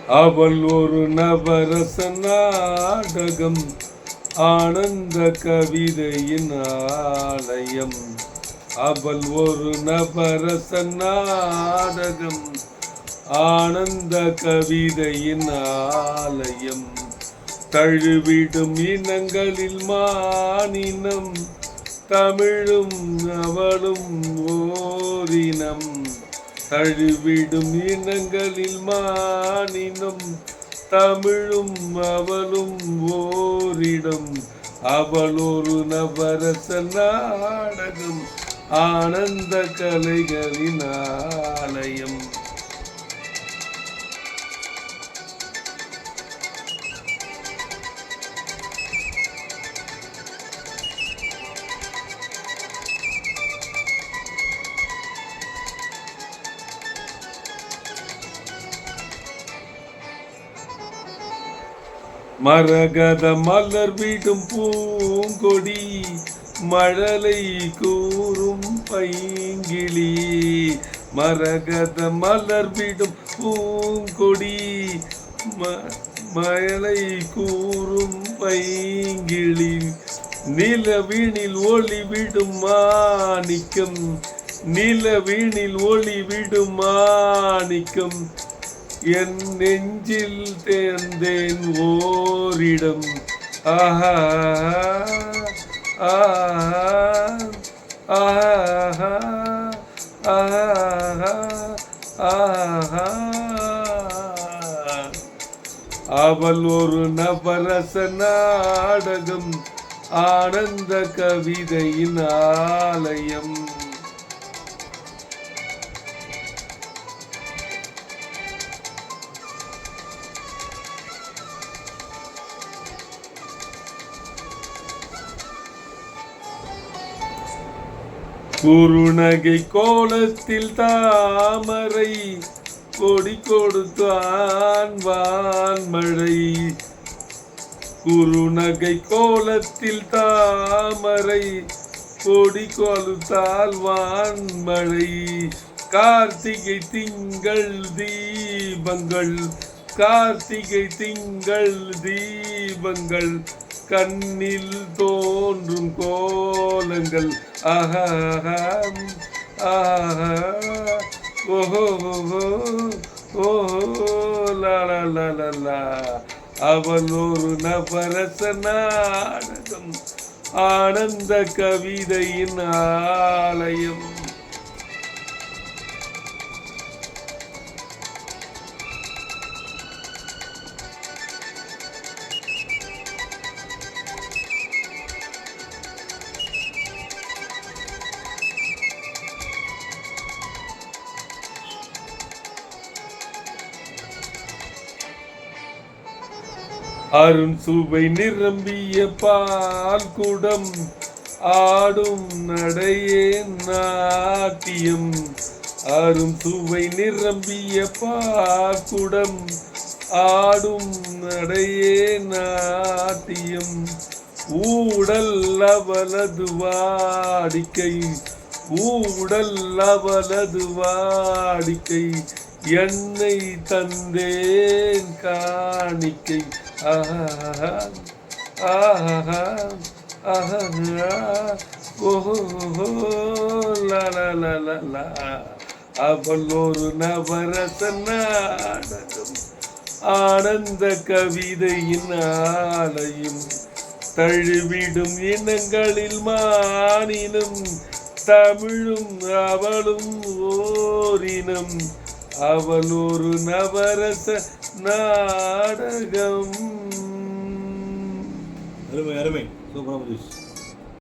அவள் ஒரு நவரச நாடகம், ஆனந்த கவிதையின் ஆலயம். அவள் ஒரு நவரச நாடகம், ஆனந்த கவிதையின் ஆலயம். தழுவிடும் இனங்களில் மானினம், தமிழும் அவளும் ஓரினம். தழுவிடும் இனங்களில் மானினம், தமிழும் அவளும் ஓரிடம். அவள் ஒரு நவரச நாடகம், ஆனந்த கலைகளின் ஆலயம். மரகத மலர் விடும் பூங்கொடி, மழலை கூறும் பைங்கிளி. மரகத மலர் விடும் பூங்கொடி, மழலை கூறும் பைங்கிளி. நிலவினில் ஒளி விடும் மாணிக்கம், நிலவினில் ஒளி விடும் மாணிக்கம். என் நெஞ்சில் தேர்ந்தேன் ஓரிடம். ஆஹா ஆஹா ஆஹா ஆஹா ஆஹா. அவள் ஒரு நவரச நாடகம், ஆனந்த கவிதையின் ஆலயம். குறுநகை கோலத்தில் தாமரை, கொடி கொடுத்தான் வான்மழை. குறுநகை கோலத்தில் தாமரை, கொடி கொடுத்தால் வான்மழை. கார்த்திகை திங்கள் தீபங்கள், கார்த்திகை திங்கள் தீபங்கள். கண்ணில் தோன்றும் கோலங்கள். ஆஹா ஆஹா ஓஹோ ஓஹோ லா. அவள் ஒரு நவரச நாடகம், ஆனந்த கவிதையின் ஆலயம். அருண் சுவை நிரம்பிய பால் குடம், ஆடும் நடையே நாட்டியம். அருண் சுவை நிரம்பிய பால் குடம், ஆடும் நடையே நாட்டியம். ஊடல் அவளது வாடிக்கை, ஊடல் அவளது வாடிக்கை. என்னை தந்தேன் காணிக்கை. ஆஹா ஆஹா ஆஹா ஓஹோ லா. அவள் ஒரு நவரச நாடகம், ஆனந்த கவிதையின் ஆலயம். தழுவிடும் இனங்களில் மானினம், தமிழும் அவளும் ஓரினம். அவள் ஒரு நவரச நாடகம். அருமை அருமை, சூப்பராக